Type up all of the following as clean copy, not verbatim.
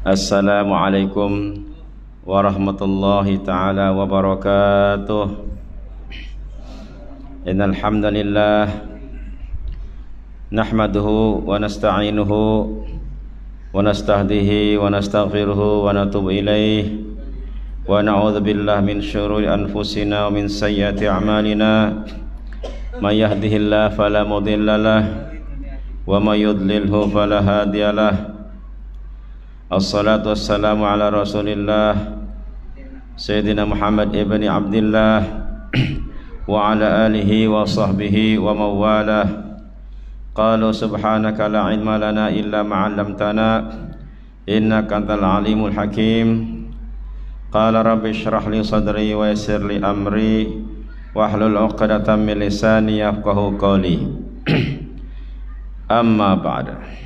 Assalamualaikum warahmatullahi ta'ala wabarakatuh. Innal hamdalillah nahmaduhu wa nasta'inuhu wa nastahdihi wa nastaghfiruhu wa natubu ilaih wa na'udzu billahi min syururi anfusina wa min sayyiati a'malina may yahdihillahu fala mudilla lahu wa may yudlilhu fala hadiya lahu. Assalatu wassalamu ala rasulillah Sayyidina Muhammad ibni Abdillah wa ala alihi wa sahbihi wa mawalah. Qalu subhanaka la ilma lana illa ma'allamtana innaka antal alimul hakim. Qala rabbi shrah li sadri wa yassir li amri wahlul 'uqdatam min lisani yafqahu qawli. Amma ba'da.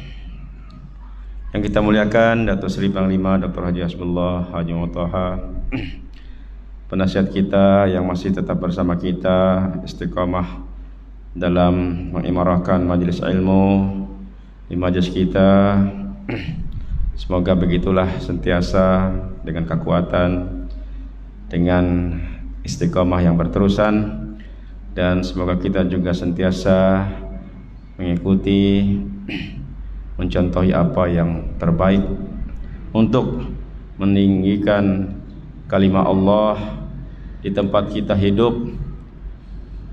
Yang kita muliakan Datuk Seri Panglima Dr. Haji Hasbullah Haji Muhammad Taha, penasihat kita yang masih tetap bersama kita istiqamah dalam mengimarahkan majelis ilmu di majelis kita. Semoga begitulah sentiasa dengan kekuatan, dengan istiqamah yang berterusan, dan semoga kita juga sentiasa mengikuti, mencontohi apa yang terbaik untuk meninggikan kalimat Allah di tempat kita hidup,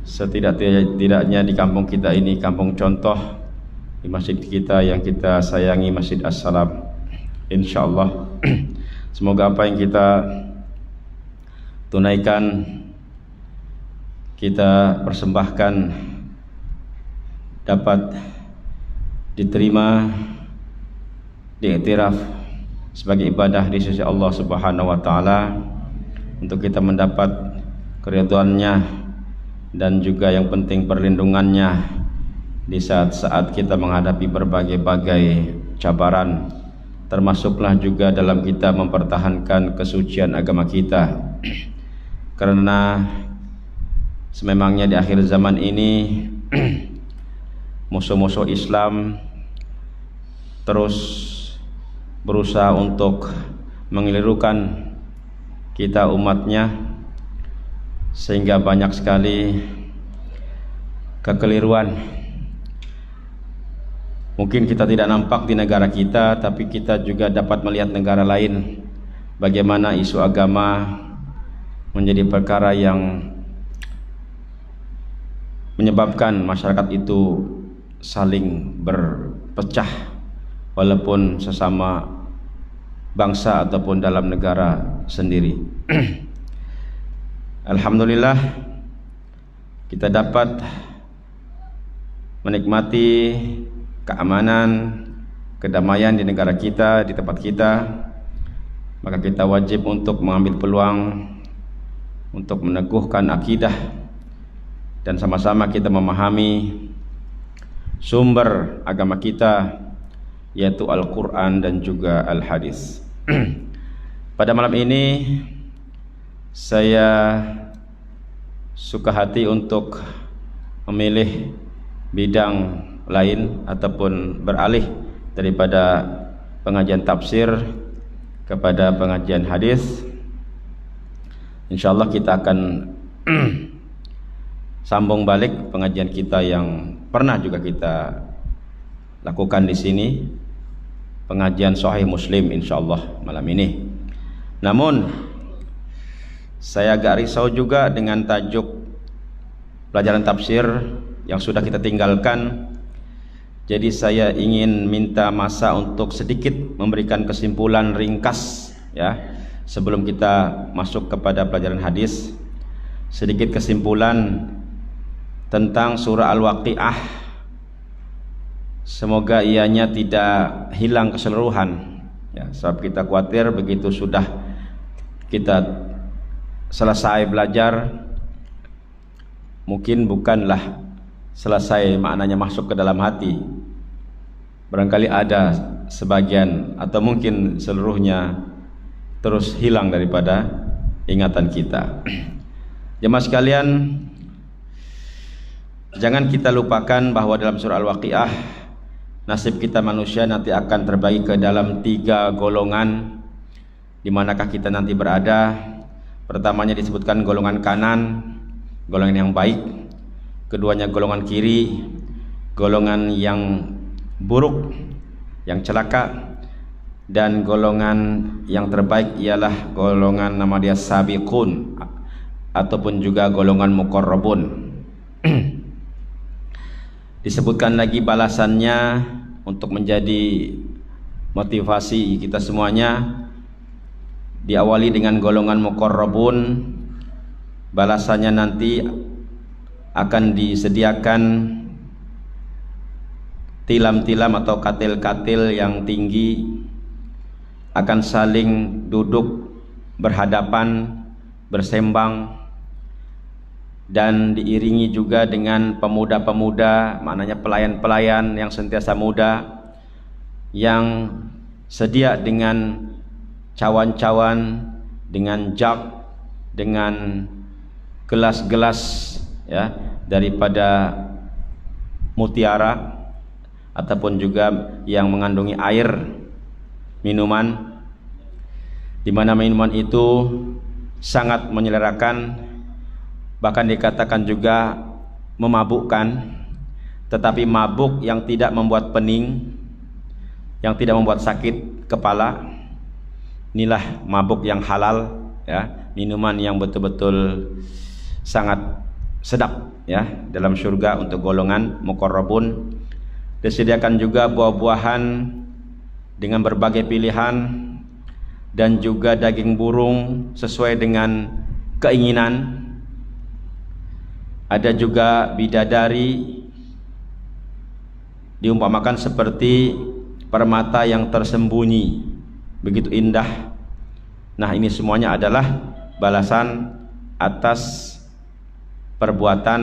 setidak-tidaknya di kampung kita ini, kampung contoh, di masjid kita yang kita sayangi, Masjid As-Salam. InsyaAllah semoga apa yang kita tunaikan, kita persembahkan, dapat diterima, diiktiraf sebagai ibadah di sisi Allah Subhanahu wa taala, untuk kita mendapat keridhaannya dan juga yang penting perlindungannya di saat-saat kita menghadapi berbagai-bagai cabaran, termasuklah juga dalam kita mempertahankan kesucian agama kita. Karena sememangnya di akhir zaman ini musuh-musuh Islam terus berusaha untuk mengelirukan kita umatnya, sehingga banyak sekali kekeliruan. Mungkin kita tidak nampak di negara kita, tapi kita juga dapat melihat negara lain bagaimana isu agama menjadi perkara yang menyebabkan masyarakat itu saling berpecah, walaupun sesama bangsa ataupun dalam negara sendiri. Alhamdulillah kita dapat menikmati keamanan, kedamaian di negara kita, di tempat kita. Maka kita wajib untuk mengambil peluang untuk meneguhkan akidah dan sama-sama kita memahami sumber agama kita, yaitu Al-Quran dan juga Al-Hadis. Pada malam ini saya suka hati untuk memilih bidang lain ataupun beralih daripada pengajian tafsir kepada pengajian hadis. InsyaAllah kita akan sambung balik pengajian kita yang pernah juga kita lakukan di sini, pengajian Sahih Muslim insyaallah malam ini. Namun saya agak risau juga dengan tajuk pelajaran tafsir yang sudah kita tinggalkan. Jadi saya ingin minta masa untuk sedikit memberikan kesimpulan ringkas, ya, sebelum kita masuk kepada pelajaran hadis. Sedikit kesimpulan tentang surah Al-Waqiah. Semoga ianya tidak hilang keseluruhan, ya, sebab kita khawatir begitu sudah kita selesai belajar, mungkin bukanlah selesai maknanya masuk ke dalam hati. Barangkali ada sebagian atau mungkin seluruhnya terus hilang daripada ingatan kita. Jemaah sekalian, jangan kita lupakan bahwa dalam surah Al-Waqiah nasib kita manusia nanti akan terbagi ke dalam 3 golongan. Di manakah kita nanti berada? Pertamanya disebutkan golongan kanan, golongan yang baik. Keduanya golongan kiri, golongan yang buruk, yang celaka. Dan golongan yang terbaik ialah golongan nama dia sabiqun, ataupun juga golongan muqarrabun. Disebutkan lagi balasannya untuk menjadi motivasi kita semuanya. Diawali dengan golongan muqarrabun, balasannya nanti akan disediakan tilam-tilam atau katil-katil yang tinggi, akan saling duduk berhadapan, bersembang, dan diiringi juga dengan pemuda-pemuda, maknanya pelayan-pelayan yang sentiasa muda, yang sedia dengan cawan-cawan, dengan jug, dengan gelas-gelas ya daripada mutiara, ataupun juga yang mengandungi air minuman, di mana minuman itu sangat menyelerakan, bahkan dikatakan juga memabukkan, tetapi mabuk yang tidak membuat pening, yang tidak membuat sakit kepala. Inilah mabuk yang halal ya, minuman yang betul-betul sangat sedap ya dalam surga untuk golongan muqarrabun. Disediakan juga buah-buahan dengan berbagai pilihan, dan juga daging burung sesuai dengan keinginan. Ada juga bidadari, diumpamakan seperti permata yang tersembunyi, begitu indah. Nah, ini semuanya adalah balasan atas perbuatan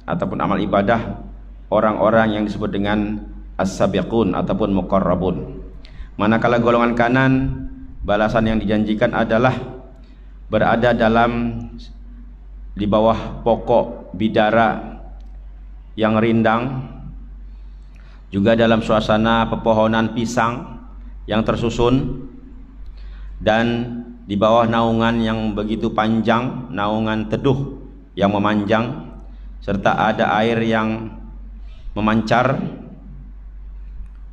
ataupun amal ibadah orang-orang yang disebut dengan as-sabiqun ataupun muqarrabun. Manakala golongan kanan, balasan yang dijanjikan adalah berada di bawah pokok bidara yang rindang, juga dalam suasana pepohonan pisang yang tersusun, dan di bawah naungan yang begitu panjang, naungan teduh yang memanjang, serta ada air yang memancar,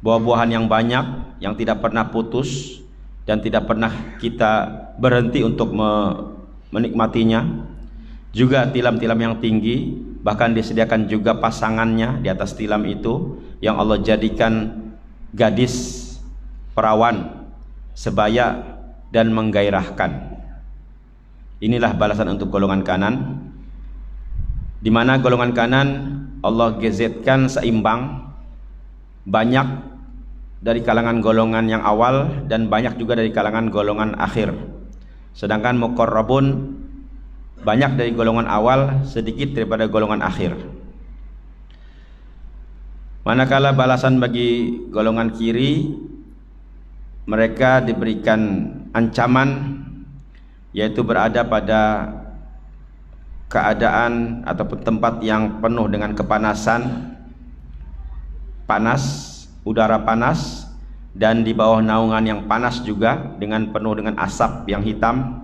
buah-buahan yang banyak yang tidak pernah putus dan tidak pernah kita berhenti untuk menikmatinya. Juga tilam-tilam yang tinggi, bahkan disediakan juga pasangannya di atas tilam itu yang Allah jadikan gadis perawan, sebaya dan menggairahkan. Inilah balasan untuk golongan kanan, di mana golongan kanan Allah gezetkan seimbang, banyak dari kalangan golongan yang awal dan banyak juga dari kalangan golongan akhir. Sedangkan muqarrabun banyak dari golongan awal, sedikit daripada golongan akhir. Manakala balasan bagi golongan kiri, mereka diberikan ancaman, yaitu berada pada keadaan ataupun tempat yang penuh dengan kepanasan, panas, udara panas, dan di bawah naungan yang panas juga dengan penuh dengan asap yang hitam.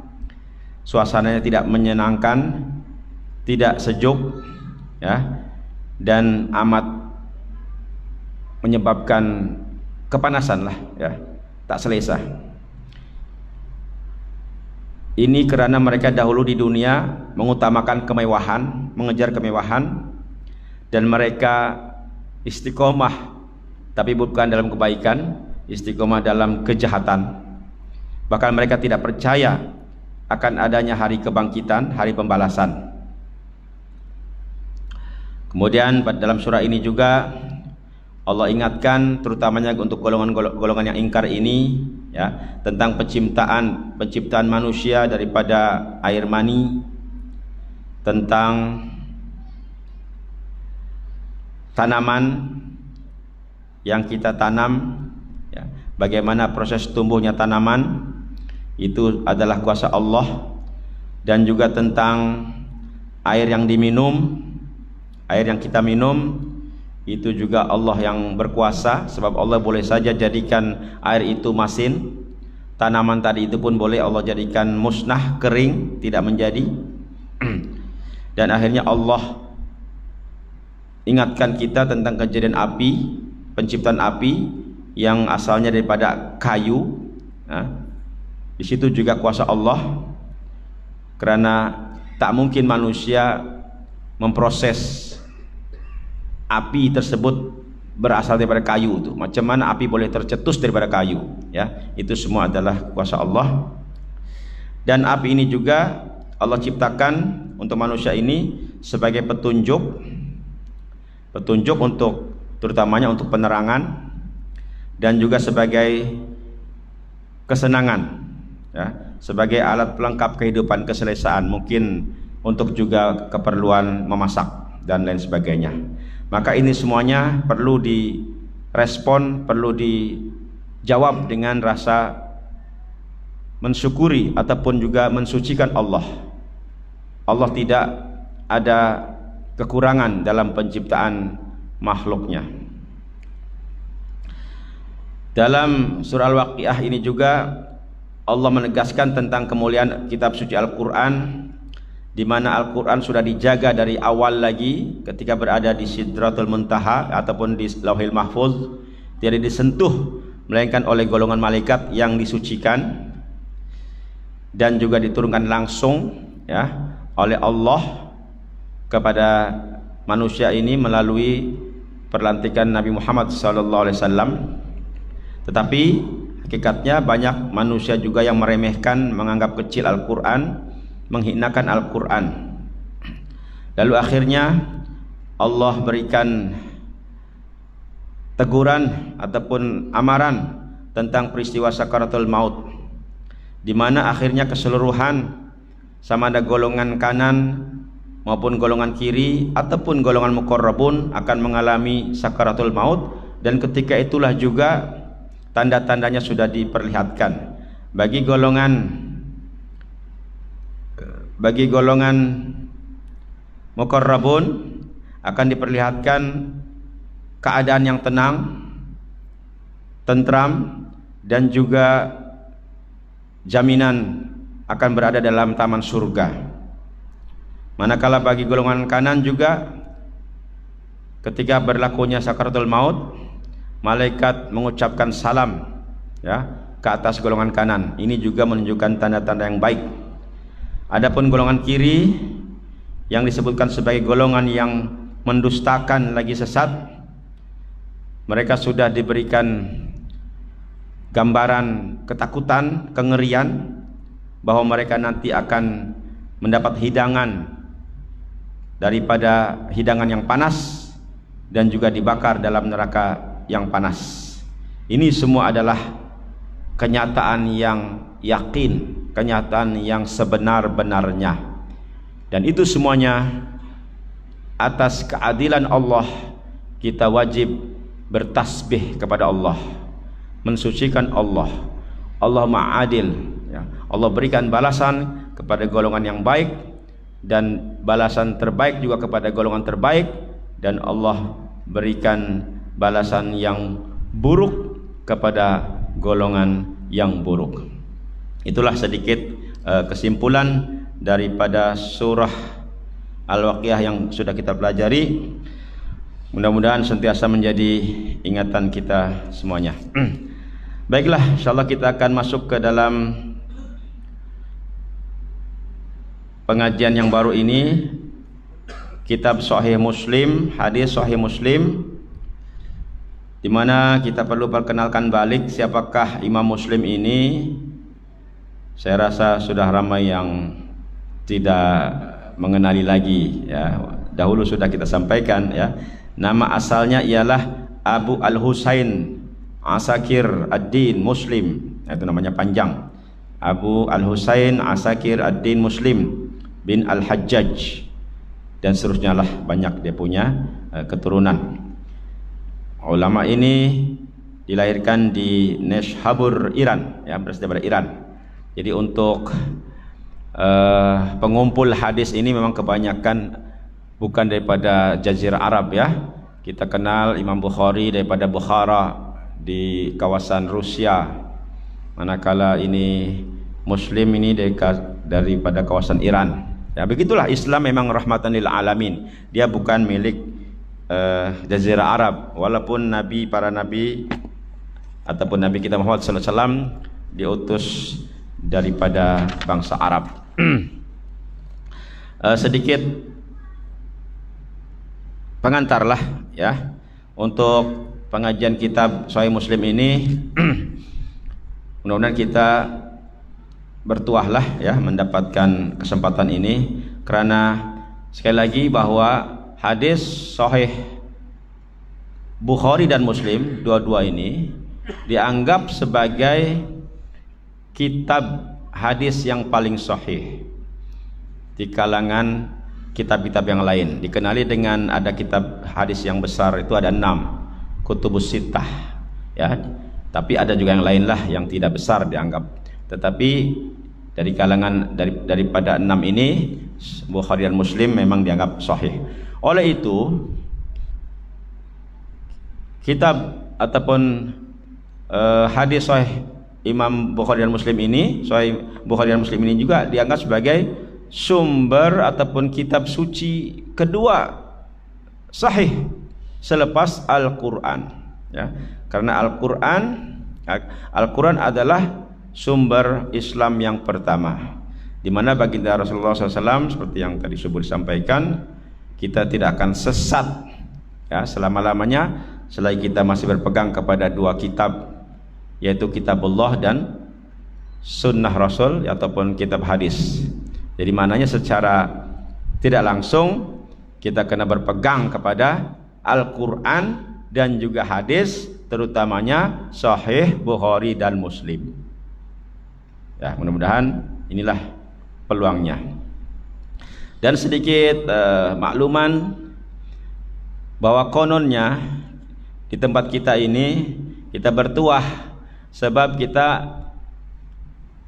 Suasananya tidak menyenangkan, tidak sejuk ya, dan amat menyebabkan kepanasan lah ya, tak selesa. Ini karena mereka dahulu di dunia mengutamakan kemewahan, mengejar kemewahan, dan mereka istiqomah tapi bukan dalam kebaikan, istiqomah dalam kejahatan. Bahkan mereka tidak percaya akan adanya hari kebangkitan, hari pembalasan. Kemudian dalam surah ini juga Allah ingatkan terutamanya untuk golongan yang ingkar ini ya, tentang penciptaan manusia daripada air mani, tentang tanaman yang kita tanam ya, bagaimana proses tumbuhnya tanaman itu adalah kuasa Allah, dan juga tentang air yang diminum, air yang kita minum itu juga Allah yang berkuasa, sebab Allah boleh saja jadikan air itu masin, tanaman tadi itu pun boleh Allah jadikan musnah, kering, tidak menjadi. Dan akhirnya Allah ingatkan kita tentang kejadian api, penciptaan api yang asalnya daripada kayu. Di situ juga kuasa Allah, karena tak mungkin manusia memproses api tersebut berasal daripada kayu itu. Macam mana api boleh tercetus daripada kayu? Ya, itu semua adalah kuasa Allah. Dan api ini juga Allah ciptakan untuk manusia ini sebagai petunjuk untuk, terutamanya untuk penerangan, dan juga sebagai kesenangan, ya, sebagai alat pelengkap kehidupan, keselesaan, mungkin untuk juga keperluan memasak dan lain sebagainya. Maka ini semuanya perlu direspon, perlu dijawab dengan rasa mensyukuri ataupun juga mensucikan Allah. Allah tidak ada kekurangan dalam penciptaan makhluknya. Dalam surah Al-Waqiah ini juga Allah menegaskan tentang kemuliaan kitab suci Al-Quran, di mana Al-Quran sudah dijaga dari awal lagi ketika berada di Sidratul Muntaha ataupun di Lauhil Mahfuz, tidak disentuh melainkan oleh golongan malaikat yang disucikan, dan juga diturunkan langsung, ya, oleh Allah kepada manusia ini melalui perlantikan Nabi Muhammad SAW. Tetapi hakikatnya banyak manusia juga yang meremehkan, menganggap kecil Al-Quran, menghinakan Al-Quran. Lalu akhirnya Allah berikan teguran ataupun amaran tentang peristiwa sakaratul maut, di mana akhirnya keseluruhan, sama ada golongan kanan maupun golongan kiri ataupun golongan muqarrabun, akan mengalami sakaratul maut. Dan ketika itulah juga tanda-tandanya sudah diperlihatkan bagi golongan muqarrabun, akan diperlihatkan keadaan yang tenang, tentram, dan juga jaminan akan berada dalam taman surga. Manakala bagi golongan kanan juga, ketika berlakunya sakaratul maut, malaikat mengucapkan salam, ya, ke atas golongan kanan. Ini juga menunjukkan tanda-tanda yang baik. Adapun golongan kiri yang disebutkan sebagai golongan yang mendustakan lagi sesat, mereka sudah diberikan gambaran ketakutan, kengerian, bahwa mereka nanti akan mendapat hidangan daripada hidangan yang panas, dan juga dibakar dalam neraka yang panas. Ini semua adalah kenyataan yang yakin, kenyataan yang sebenar-benarnya, dan itu semuanya atas keadilan Allah. Kita wajib bertasbih kepada Allah, mensucikan Allah. Allah ma'adil, ya. Allah berikan balasan kepada golongan yang baik, dan balasan terbaik juga kepada golongan terbaik, dan Allah berikan balasan yang buruk kepada golongan yang buruk. Itulah sedikit kesimpulan daripada surah Al-Waqiah yang sudah kita pelajari. Mudah-mudahan sentiasa menjadi ingatan kita semuanya. Baiklah, insyaallah kita akan masuk ke dalam pengajian yang baru ini, kitab Sahih Muslim, hadis Sahih Muslim, di mana kita perlu perkenalkan balik siapakah Imam Muslim ini. Saya rasa sudah ramai yang tidak mengenali lagi, ya. Dahulu sudah kita sampaikan, ya. Nama asalnya ialah Abu Al-Husain Asakir Ad-Din Muslim. Itu namanya panjang. Abu Al-Husain Asakir Ad-Din Muslim bin Al-Hajjaj, dan seterusnya lah, banyak dia punya keturunan. Ulama ini dilahirkan di Neshabur, Iran, ya, berasal dari Iran. Jadi untuk pengumpul hadis ini memang kebanyakan bukan daripada Jazirah Arab, ya, Kita kenal Imam Bukhari daripada Bukhara di kawasan Rusia, manakala ini Muslim ini daripada kawasan Iran. Ya, begitulah Islam memang rahmatan lil alamin. Dia bukan milik Jazirah Arab, walaupun para nabi ataupun Nabi kita Muhammad sallallahu alaihi wasallam diutus daripada bangsa Arab. Sedikit pengantarlah ya untuk pengajian kitab Sahih Muslim ini. Mudah-mudahan kita bertuahlah ya mendapatkan kesempatan ini, karena sekali lagi bahwa hadis Sahih Bukhari dan Muslim dua-dua ini dianggap sebagai kitab hadis yang paling sahih di kalangan kitab-kitab yang lain. Dikenali dengan ada kitab hadis yang besar, itu ada 6 kutubus sittah ya, tapi ada juga yang lain lah yang tidak besar dianggap. Tetapi dari kalangan daripada 6 ini, Bukhari dan Muslim memang dianggap sahih. Oleh itu kitab ataupun hadis sahih Imam Bukhari dan Muslim ini, Sahih Bukhari dan Muslim ini juga dianggap sebagai sumber ataupun kitab suci kedua sahih selepas Al-Quran ya. Karena Al-Quran adalah sumber Islam yang pertama, di mana baginda Rasulullah SAW seperti yang tadi subuh disampaikan, kita tidak akan sesat ya selama-lamanya selagi kita masih berpegang kepada dua kitab, yaitu kitabullah dan sunnah Rasul ataupun kitab hadis. Jadi maknanya secara tidak langsung kita kena berpegang kepada Al-Quran dan juga hadis, terutamanya Sahih Bukhari dan Muslim ya. Mudah-mudahan inilah peluangnya. Dan sedikit makluman bahwa kononnya di tempat kita ini kita bertuah sebab kita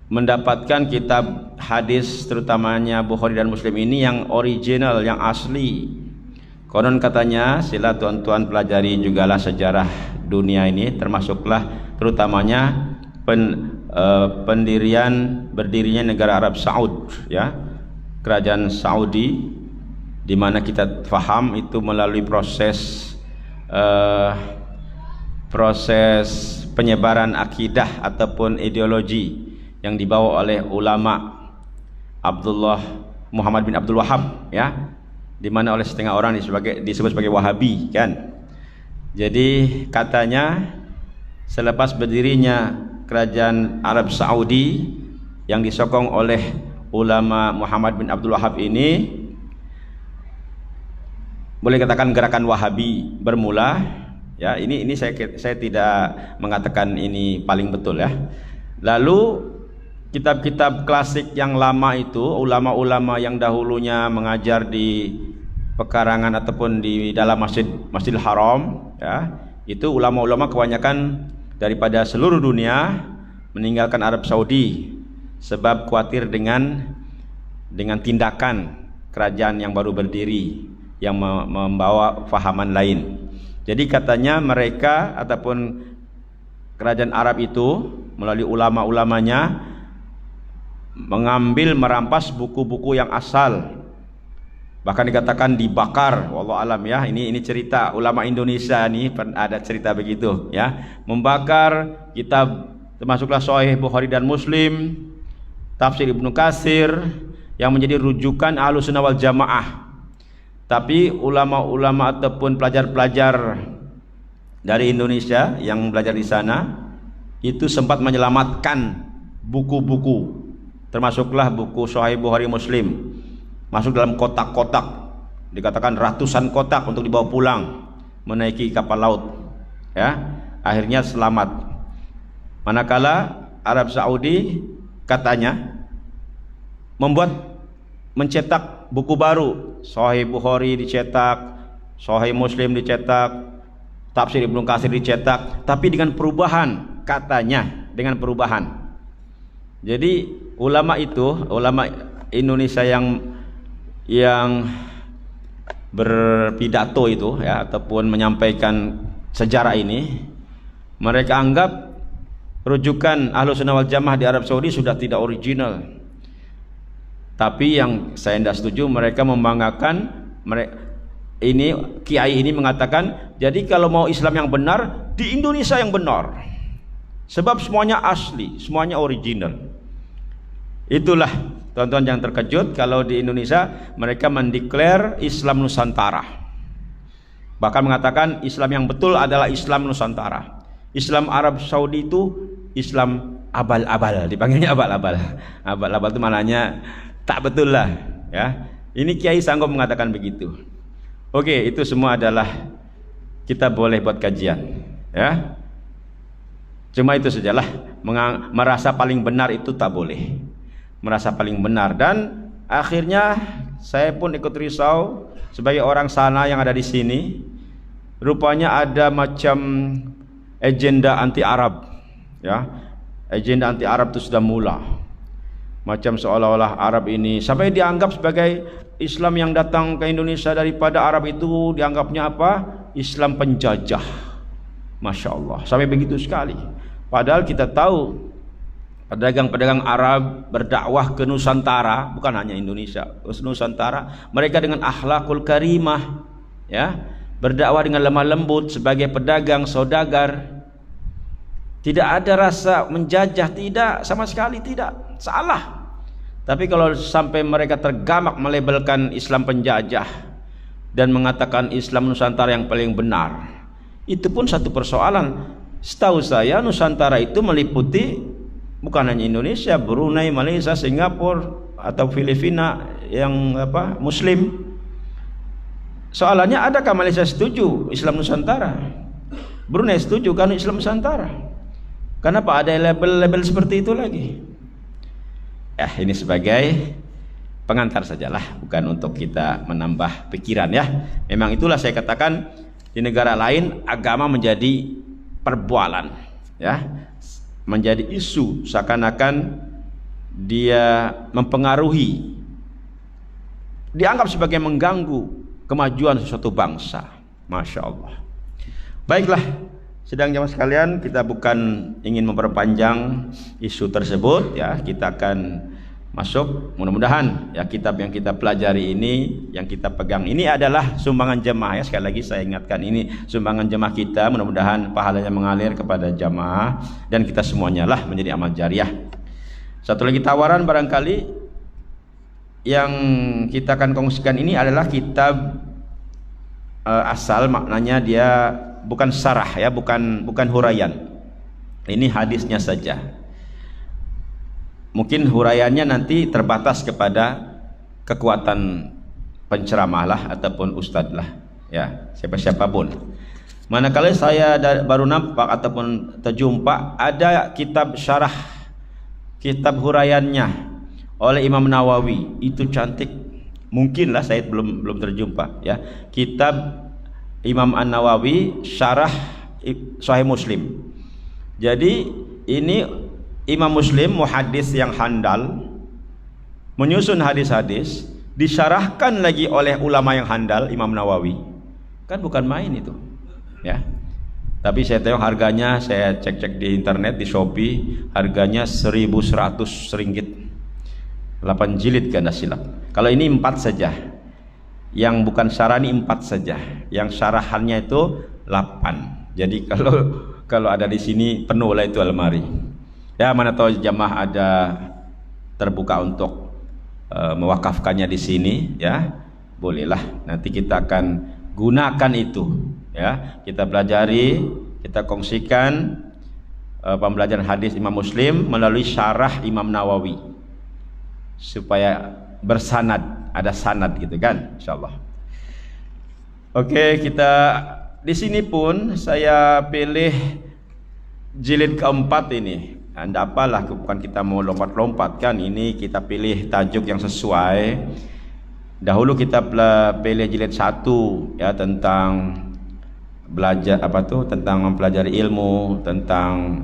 mendapatkan kitab hadis terutamanya Bukhari dan Muslim ini yang original, yang asli. Konon katanya, sila tuan-tuan pelajari jugalah sejarah dunia ini, termasuklah terutamanya berdirinya negara Arab Saud ya, kerajaan Saudi, di mana kita faham itu melalui proses penyebaran akidah ataupun ideologi yang dibawa oleh ulama Muhammad bin Abdul Wahab ya, di mana oleh setengah orang disebut sebagai Wahabi kan. Jadi katanya selepas berdirinya kerajaan Arab Saudi yang disokong oleh ulama Muhammad bin Abdul Wahab ini, boleh katakan gerakan Wahabi bermula ya. Ini saya tidak mengatakan ini paling betul ya. Lalu kitab-kitab klasik yang lama itu, ulama-ulama yang dahulunya mengajar di pekarangan ataupun di dalam Masjidil Haram ya, itu ulama-ulama kebanyakan daripada seluruh dunia meninggalkan Arab Saudi sebab khawatir dengan tindakan kerajaan yang baru berdiri yang membawa fahaman lain. Jadi katanya mereka ataupun kerajaan Arab itu melalui ulama-ulamanya merampas buku-buku yang asal, bahkan dikatakan dibakar. Wallahu alam ya, ini cerita ulama Indonesia nih, ada cerita begitu ya, membakar kitab termasuklah Sahih Bukhari dan Muslim, tafsir Ibnu Katsir yang menjadi rujukan Ahlussunnah wal Jamaah. Tapi ulama-ulama ataupun pelajar-pelajar dari Indonesia yang belajar di sana itu sempat menyelamatkan buku-buku, termasuklah buku Sahih Bukhari Muslim, masuk dalam kotak-kotak, dikatakan ratusan kotak untuk dibawa pulang menaiki kapal laut ya, akhirnya selamat. Manakala Arab Saudi katanya mencetak buku baru, Sahih Bukhari dicetak, Sahih Muslim dicetak, tafsir Ibnu Katsir dicetak, tapi dengan perubahan, katanya dengan perubahan. Jadi ulama Indonesia yang berpidato itu ya, ataupun menyampaikan sejarah ini, mereka anggap rujukan Ahlussunnah wal Jamaah di Arab Saudi sudah tidak original. Tapi yang saya tidak setuju, mereka membanggakan kiai ini mengatakan, jadi kalau mau Islam yang benar di Indonesia yang benar, sebab semuanya asli, semuanya original. Itulah tonton yang terkejut kalau di Indonesia mereka mendeklar Islam Nusantara, bahkan mengatakan Islam yang betul adalah Islam Nusantara. Islam Arab Saudi itu Islam abal-abal, dipanggilnya abal-abal. Abal-abal itu maknanya tak betul lah ya. Ini kiai sanggup mengatakan begitu. Oke, itu semua adalah kita boleh buat kajian ya. Cuma itu sajalah, merasa paling benar itu tak boleh. Merasa paling benar, dan akhirnya saya pun ikut risau sebagai orang sana yang ada di sini. Rupanya ada macam agenda anti Arab ya. Agenda anti Arab itu sudah mula. Macam seolah-olah Arab ini sampai dianggap sebagai Islam yang datang ke Indonesia daripada Arab itu dianggapnya apa? Islam penjajah. Masya Allah, sampai begitu sekali. Padahal kita tahu pedagang-pedagang Arab berdakwah ke Nusantara, bukan hanya Indonesia, Nusantara, mereka dengan akhlakul karimah ya, berdakwah dengan lemah lembut sebagai pedagang, saudagar. Tidak ada rasa menjajah, tidak, sama sekali tidak. Salah. Tapi kalau sampai mereka tergamak melabelkan Islam penjajah dan mengatakan Islam Nusantara yang paling benar, itu pun satu persoalan. Setahu saya Nusantara itu meliputi bukan hanya Indonesia, Brunei, Malaysia, Singapura atau Filipina yang Muslim. Soalannya, adakah Malaysia setuju Islam Nusantara? Brunei setuju kan Islam Nusantara? Kenapa ada label-label seperti itu lagi? Ya, ini sebagai pengantar sajalah, bukan untuk kita menambah pikiran ya. Memang itulah saya katakan, di negara lain agama menjadi perbualan ya, menjadi isu, seakan-akan dia mempengaruhi, dianggap sebagai mengganggu kemajuan suatu bangsa. Masya Allah. Baiklah, sidang jamaah sekalian, kita bukan ingin memperpanjang isu tersebut ya. Kita akan masuk, mudah-mudahan ya kitab yang kita pelajari ini, yang kita pegang ini adalah sumbangan jemaah ya. Sekali lagi saya ingatkan, ini sumbangan jemaah kita, mudah-mudahan pahalanya mengalir kepada jemaah dan kita semuanya lah menjadi amal jariah. Satu lagi tawaran barangkali yang kita akan kongsikan ini adalah kitab asal, maknanya dia bukan syarah ya, bukan huraian. Ini hadisnya saja. Mungkin huraiannya nanti terbatas kepada kekuatan penceramah lah ataupun ustadz lah ya, siapa-siapa pun. Manakala saya baru nampak ataupun terjumpa ada kitab syarah, kitab huraiannya oleh Imam Nawawi, itu cantik. Mungkinlah saya belum terjumpa ya, kitab Imam An-Nawawi syarah Sahih Muslim. Jadi ini Imam Muslim, muhadis yang handal, menyusun hadis-hadis, disyarahkan lagi oleh ulama yang handal, Imam Nawawi. Kan bukan main itu ya. Tapi saya tahu harganya, saya cek-cek di internet, di Shopee, harganya 1.100 ringgit, 8 jilid kan silap. Kalau ini 4 saja, yang bukan syarah ini 4 saja, yang syarahannya itu 8. Jadi kalau ada di sini penuh lah itu almari. Ya, mana tahu jamaah ada terbuka untuk mewakafkannya di sini ya, bolehlah. Nanti kita akan gunakan itu ya, kita pelajari, kita kongsikan pembelajaran hadis Imam Muslim melalui syarah Imam Nawawi supaya bersanad, ada sanad gitu kan, insyaallah. Oke, kita di sini pun saya pilih jilid keempat ini. Anda apalah, bukan kita mau lompat-lompat kan, ini kita pilih tajuk yang sesuai. Dahulu kita pilih jilid 1 ya, tentang belajar tentang mempelajari ilmu, tentang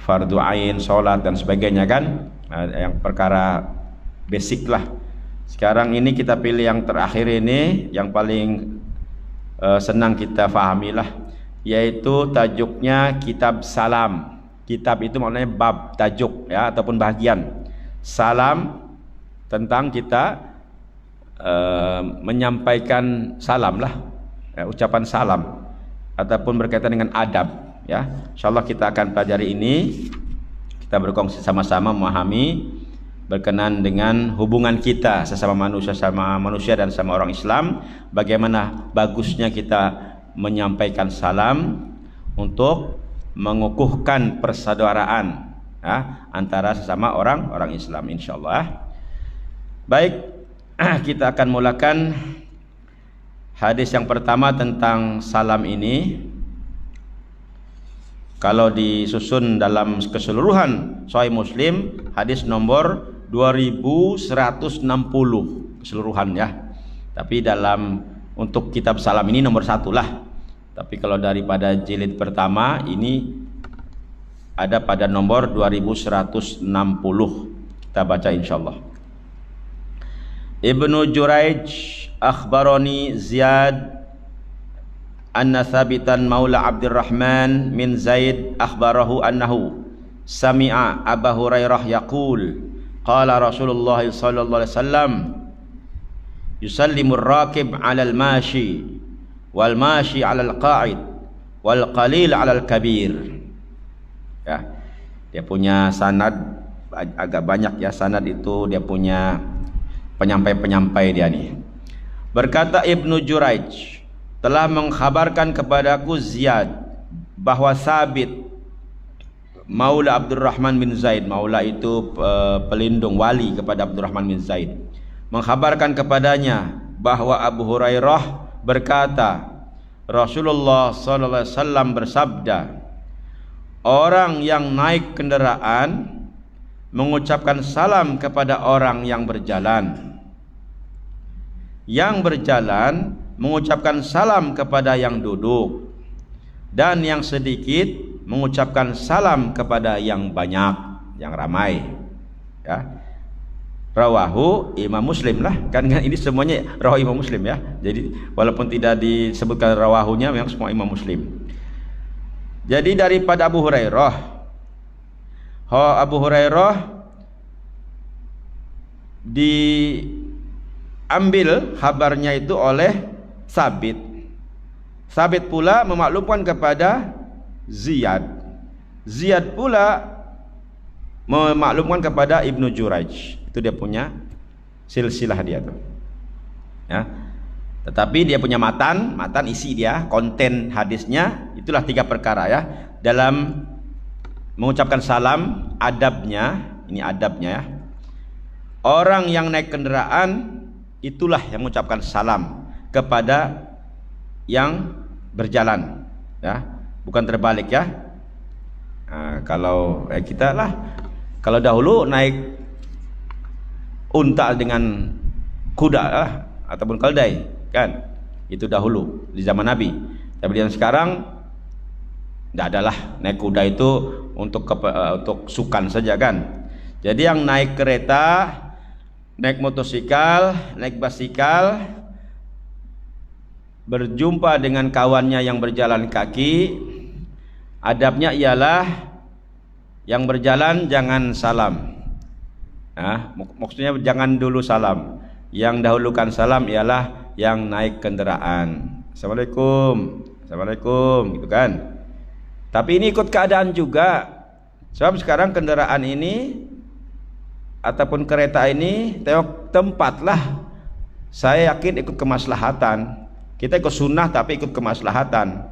fardu ain, sholat dan sebagainya kan, yang perkara basic lah. Sekarang ini kita pilih yang terakhir ini, yang paling senang kita fahamilah, yaitu tajuknya kitab salam. Kitab itu maknanya bab, tajuk ya, ataupun bahagian. Salam tentang kita menyampaikan salam lah, ya, ucapan salam ataupun berkaitan dengan adab ya. Insyaallah kita akan pelajari ini, kita berkongsi sama-sama memahami berkenan dengan hubungan kita sesama manusia dan sama orang Islam, bagaimana bagusnya kita menyampaikan salam untuk mengukuhkan persaudaraan ya, antara sesama orang Islam insyaallah. Baik, kita akan mulakan hadis yang pertama tentang salam ini. Kalau disusun dalam keseluruhan Sahih Muslim, hadis nomor 2160 keseluruhan ya. Tapi untuk kitab salam ini nomor 1 lah. Tapi kalau daripada jilid pertama ini ada pada nomor 2160. Kita baca insyaallah. Ibnu Juraij akhbarani Ziyad anna Thabitan maula Abdurrahman min Zaid akhbarahu annahu sami'a Abu Hurairah yaqul qala Rasulullah sallallahu alaihi wasallam yusallimu ar-rakib 'ala al-mashi wal mashi 'ala al-qa'id wal qalil 'ala al-kabir. Ya, dia punya sanad agak banyak ya, sanad itu dia punya penyampai-penyampai dia nih. Berkata Ibnu Juraij, telah mengkhabarkan kepadaku Ziyad bahwa Sabit maula Abdurrahman bin Zaid, maula itu pelindung wali kepada Abdurrahman bin Zaid, mengkhabarkan kepadanya bahwa Abu Hurairah berkata, Rasulullah sallallahu alaihi wasallam bersabda, orang yang naik kendaraan mengucapkan salam kepada orang yang berjalan, yang berjalan mengucapkan salam kepada yang duduk, dan yang sedikit mengucapkan salam kepada yang banyak, yang ramai ya. Rawahu Imam Muslim lah, kan ini semuanya rawahu Imam Muslim ya. Jadi walaupun tidak disebutkan rawahunya, memang semua Imam Muslim. Jadi daripada Abu Hurairah diambil kabarnya itu oleh Sabit. Sabit pula memaklumkan kepada Ziyad. Ziyad pula memaklumkan kepada Ibnu Juraij. Itu dia punya silsilah dia tuh. Ya. Tetapi dia punya matan isi dia, konten hadisnya itulah 3 perkara ya. Dalam mengucapkan salam, adabnya, ini adabnya ya. Orang yang naik kendaraan itulah yang mengucapkan salam kepada yang berjalan ya, bukan terbalik ya. Nah, kalau kita lah, kalau dahulu naik unta dengan kuda lah, ataupun keldai kan, itu dahulu di zaman Nabi. Tapi yang sekarang tidak adalah, naik kuda itu untuk sukan saja kan. Jadi yang naik kereta, naik motosikal, naik basikal, berjumpa dengan kawannya yang berjalan kaki, adabnya ialah yang berjalan jangan salam. Nah, maksudnya jangan dulu salam. Yang dahulukan salam ialah yang naik kendaraan. Assalamualaikum, assalamualaikum, gitu kan. Tapi ini ikut keadaan juga. Sebab sekarang kendaraan ini ataupun kereta ini tengok tempat lah. Saya yakin ikut kemaslahatan. Kita ikut sunnah tapi ikut kemaslahatan.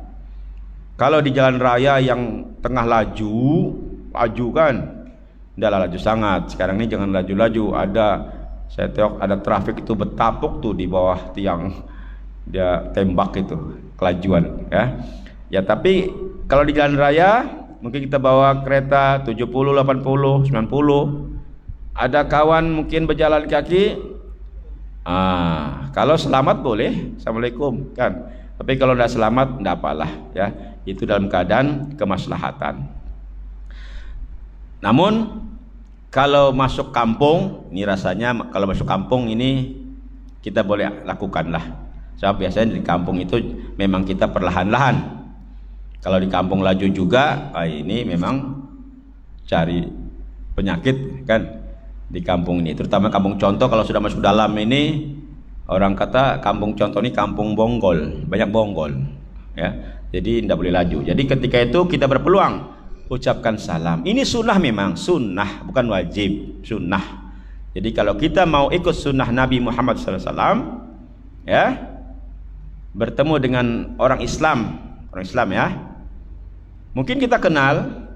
Kalau di jalan raya yang tengah laju kan, udahlah laju sangat. Sekarang ini jangan laju-laju. Saya tengok ada trafik itu bertapuk tuh di bawah tiang, dia tembak itu kelajuan ya. Ya tapi kalau di jalan raya mungkin kita bawa kereta 70, 80, 90. Ada kawan mungkin berjalan kaki. Kalau selamat boleh, assalamualaikum kan. Tapi kalau tidak selamat tidak apalah ya. Itu dalam keadaan kemaslahatan. Namun Kalau masuk kampung, ini rasanya kalau masuk kampung ini kita boleh lakukanlah. Sebab biasanya di kampung itu memang kita perlahan-lahan. Kalau di kampung laju juga, ini memang cari penyakit kan di kampung ini. Terutama kampung contoh kalau sudah masuk dalam ini, orang kata kampung contoh ini kampung bonggol, banyak bonggol, ya. Jadi tidak boleh laju. Jadi ketika itu kita berpeluang ucapkan salam. Ini sunnah, memang sunnah, bukan wajib, sunnah. Jadi kalau kita mau ikut sunnah Nabi Muhammad SAW, ya, bertemu dengan orang Islam ya, mungkin kita kenal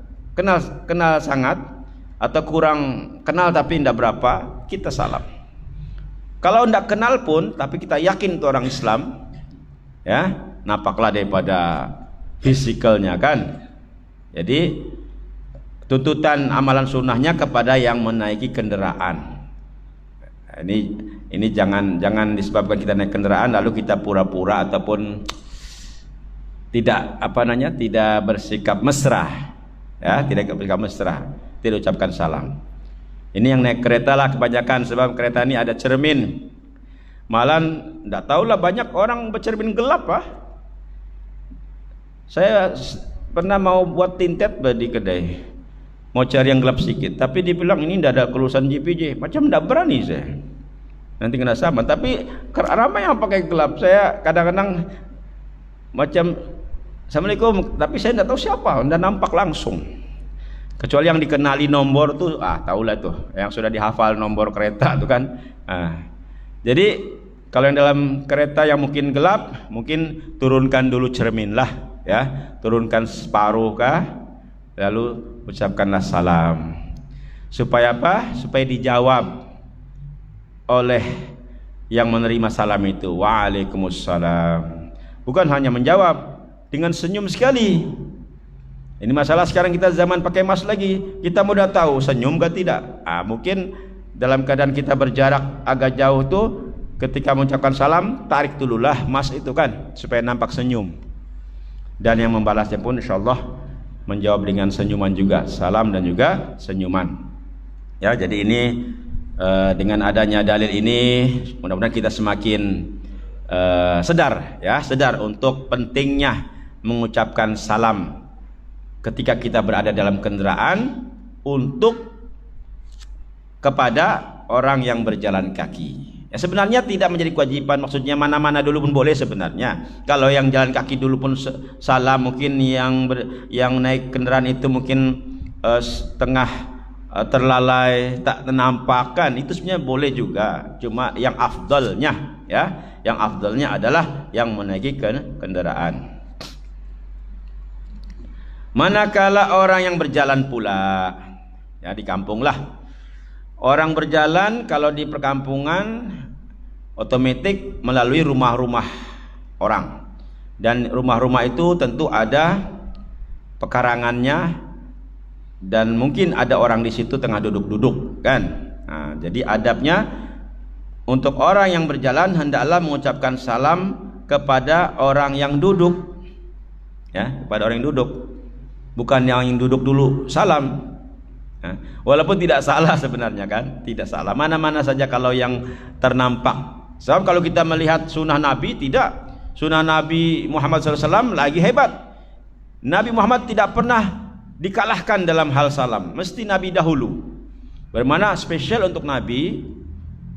sangat, atau kurang kenal tapi tidak berapa, kita salam. Kalau tidak kenal pun tapi kita yakin itu orang Islam, ya, nampaklah daripada fisikalnya kan. Jadi tuntutan amalan sunnahnya kepada yang menaiki kendaraan. Ini jangan disebabkan kita naik kendaraan lalu kita pura-pura ataupun tidak tidak bersikap mesra, ya, tidak bersikap mesra, tidak ucapkan salam. Ini yang naik kereta lah kebanyakan, sebab kereta ini ada cermin. Malah tidak tahulah banyak orang bercermin gelap, Saya pernah mau buat tintet di kedai, mau cari yang gelap sedikit, tapi dibilang ini tidak ada kelulusan JPJ, macam tidak berani saya, nanti kena sama. Tapi ramai yang pakai gelap, saya kadang-kadang macam Assalamualaikum, tapi saya tidak tahu siapa, tidak nampak langsung, kecuali yang dikenali nomor tuh, tahulah tuh, yang sudah dihafal nomor kereta tuh kan. Jadi kalau yang dalam kereta yang mungkin gelap, mungkin turunkan dulu cermin lah, ya, turunkan separuh kah, lalu ucapkanlah salam. Supaya apa? Supaya dijawab oleh yang menerima salam itu, waalaikumsalam. Bukan hanya menjawab dengan senyum sekali. Ini masalah sekarang kita zaman pakai mask lagi, kita mudah tahu senyum gak tidak. Mungkin dalam keadaan kita berjarak agak jauh tuh, ketika mengucapkan salam, tarik dululah mask itu kan, supaya nampak senyum. Dan yang membalasnya pun insyaallah menjawab dengan senyuman juga, salam dan juga senyuman. Ya, jadi ini dengan adanya dalil ini mudah-mudahan kita semakin sadar untuk pentingnya mengucapkan salam ketika kita berada dalam kendaraan untuk kepada orang yang berjalan kaki. Ya, sebenarnya tidak menjadi kewajiban, maksudnya mana-mana dulu pun boleh sebenarnya. Kalau yang jalan kaki dulu pun salam, mungkin yang naik kendaraan itu mungkin setengah terlalai, tak ternampakkan, itu sebenarnya boleh juga. Cuma yang afdalnya, ya, yang afdalnya adalah yang menaiki kendaraan. Manakala orang yang berjalan pula, ya, di kampung lah. Orang berjalan kalau di perkampungan otomatis melalui rumah-rumah orang, dan rumah-rumah itu tentu ada pekarangannya dan mungkin ada orang di situ tengah duduk-duduk kan. Jadi adabnya untuk orang yang berjalan hendaklah mengucapkan salam kepada orang yang duduk, ya, kepada orang yang duduk, bukan yang duduk dulu salam. Walaupun tidak salah sebenarnya kan, tidak salah mana-mana saja kalau yang ternampak. Sebab kalau kita melihat sunnah Nabi, tidak, sunnah Nabi Muhammad SAW lagi hebat. Nabi Muhammad tidak pernah dikalahkan dalam hal salam, mesti Nabi dahulu. Bagaimana spesial untuk Nabi?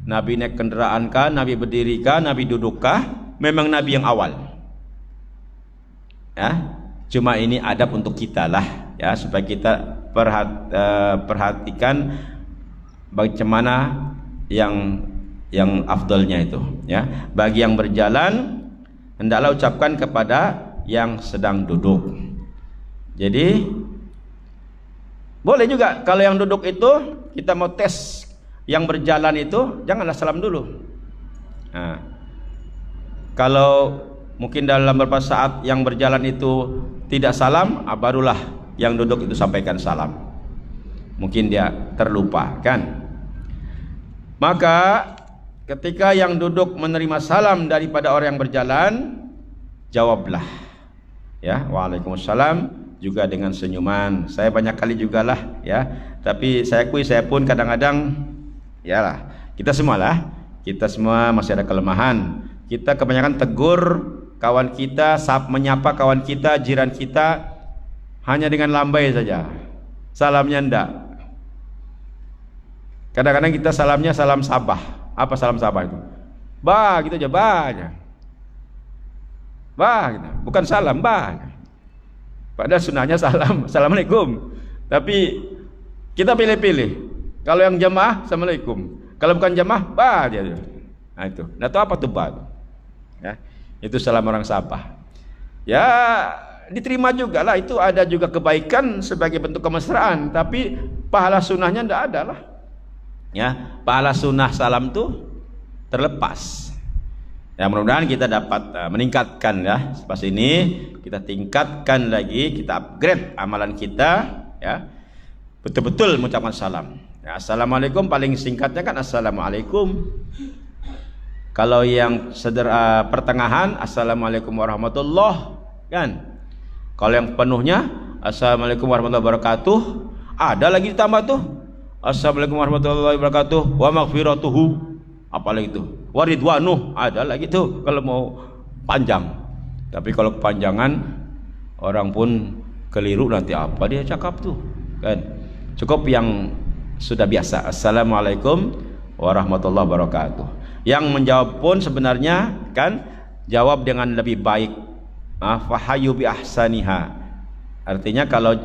Nabi naik kendaraan kah, Nabi berdiri kah, Nabi duduk kah, memang Nabi yang awal, ya. Cuma ini adab untuk kita lah, ya, supaya kita perhatikan bagaimana yang afdalnya itu, ya. Bagi yang berjalan hendaklah ucapkan kepada yang sedang duduk. Jadi boleh juga kalau yang duduk itu kita mau tes yang berjalan itu, janganlah salam dulu. Kalau mungkin dalam beberapa saat yang berjalan itu tidak salam, barulah yang duduk itu sampaikan salam. Mungkin dia terlupa kan. Maka ketika yang duduk menerima salam daripada orang yang berjalan, jawablah, ya, waalaikumsalam, juga dengan senyuman. Saya banyak kali juga lah ya, tapi saya akui saya pun kadang-kadang ya lah, kita semua masih ada kelemahan. Kita kebanyakan tegur kawan kita, menyapa kawan kita, jiran kita hanya dengan lambai saja, salamnya ndak. Kadang-kadang kita salamnya salam sabah. Apa salam sabah itu? Bah gitu aja, bah aja. Bah gitu. Bukan salam, bah. Padahal sunahnya salam, assalamualaikum. Tapi kita pilih-pilih. Kalau yang jamaah, assalamualaikum. Kalau bukan jamaah, bah aja. Nah itu. Nah itu apa tuh bah? Ya, itu salam orang Sabah. Ya diterima juga lah, itu ada juga kebaikan sebagai bentuk kemesraan, tapi pahala sunnahnya ndak ada lah. Ya, pahala sunnah salam tuh terlepas. Ya mudah-mudahan kita dapat meningkatkan ya. Pas ini kita tingkatkan lagi, kita upgrade amalan kita ya. Betul-betul mengucapkan salam. Ya, assalamualaikum paling singkatnya kan assalamualaikum. Kalau yang pertengahan assalamualaikum warahmatullah kan. Kalau yang penuhnya assalamualaikum warahmatullahi wabarakatuh, ada lagi ditambah tuh assalamualaikum warahmatullahi wabarakatuh wa maghfiratuhu, apalagi itu waridwanuh, ada lagi tuh kalau mau panjang. Tapi kalau kepanjangan orang pun keliru nanti apa dia cakap tuh kan. Cukup yang sudah biasa assalamualaikum warahmatullahi wabarakatuh. Yang menjawab pun sebenarnya kan jawab dengan lebih baik. Fahayu bi ahsaniha. Artinya kalau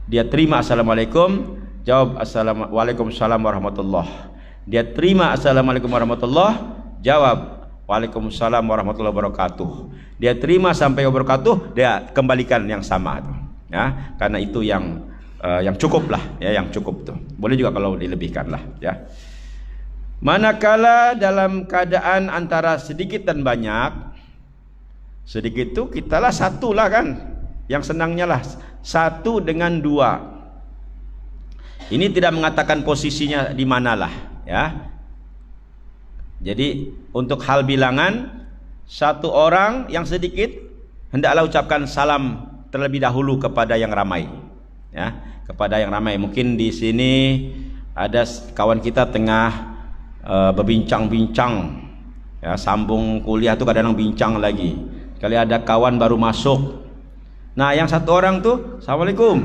dia terima assalamualaikum, jawab waalaikumsalam warahmatullah. Dia terima assalamualaikum warahmatullah, jawab waalaikumsalam warahmatullahi wabarakatuh. Dia terima sampai wabarakatuh, dia kembalikan yang sama tuh. Ya, karena itu yang cukup lah ya, yang cukup tuh. Boleh juga kalau dilebihkan lah ya. Manakala dalam keadaan antara sedikit dan banyak, sedikit itu kita lah satu lah kan, yang senangnya lah satu dengan dua. Ini tidak mengatakan posisinya di manalah ya. Jadi untuk hal bilangan, satu orang yang sedikit hendaklah ucapkan salam terlebih dahulu kepada yang ramai ya, kepada yang ramai. Mungkin di sini ada kawan kita tengah berbincang-bincang ya, sambung kuliah tuh kadang-kadang bincang lagi. Kali ada kawan baru masuk, nah yang satu orang tuh assalamualaikum,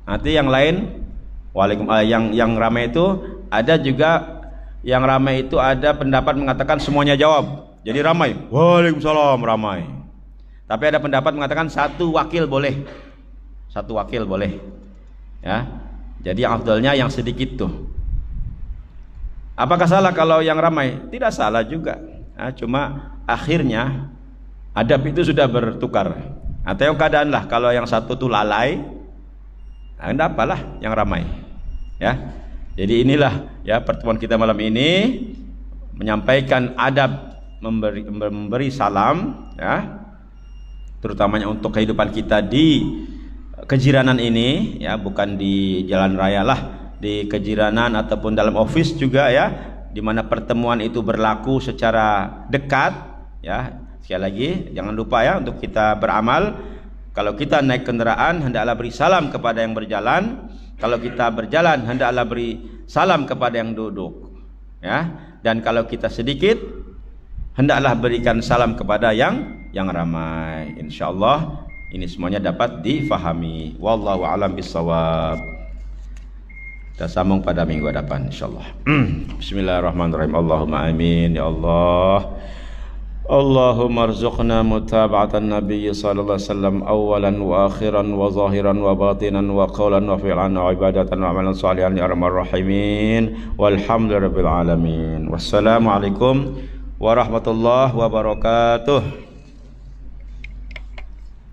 nanti yang lain waalaikumsalam. Yang ramai itu ada juga, yang ramai itu ada pendapat mengatakan semuanya jawab, jadi ramai waalaikumsalam ramai. Tapi ada pendapat mengatakan satu wakil boleh ya. Jadi yang afdalnya yang sedikit tuh. Apakah salah kalau yang ramai? Tidak salah juga. Nah, cuma akhirnya adab itu sudah bertukar. Atau keadaan lah kalau yang satu tuh lalai, nah enggak apalah yang ramai ya. Jadi inilah ya pertemuan kita malam ini, menyampaikan adab memberi salam ya, terutamanya untuk kehidupan kita di kejiranan ini ya, bukan di jalan raya lah, di kejiranan ataupun dalam office juga ya, di mana pertemuan itu berlaku secara dekat ya. Sekali lagi jangan lupa ya untuk kita beramal. Kalau kita naik kendaraan hendaklah beri salam kepada yang berjalan. Kalau kita berjalan hendaklah beri salam kepada yang duduk ya. Dan kalau kita sedikit hendaklah berikan salam kepada yang ramai. Insyaallah ini semuanya dapat difahami. Wallahu a'lam bissawab. Kita sambung pada minggu depan insyaallah. Bismillahirrahmanirrahim. Allahumma amin ya Allah. Allahumma arzuqna mutaba'atan nabiyyi sallallahu alaihi wasallam awalan wa akhiran wa zahiran wa batinan wa qawlan wa fi'lan wa ibadatan wa amalan salihan ya arhamar rahimin. Walhamdulillahirabbil alamin. Wassalamualaikum warahmatullahi wabarakatuh.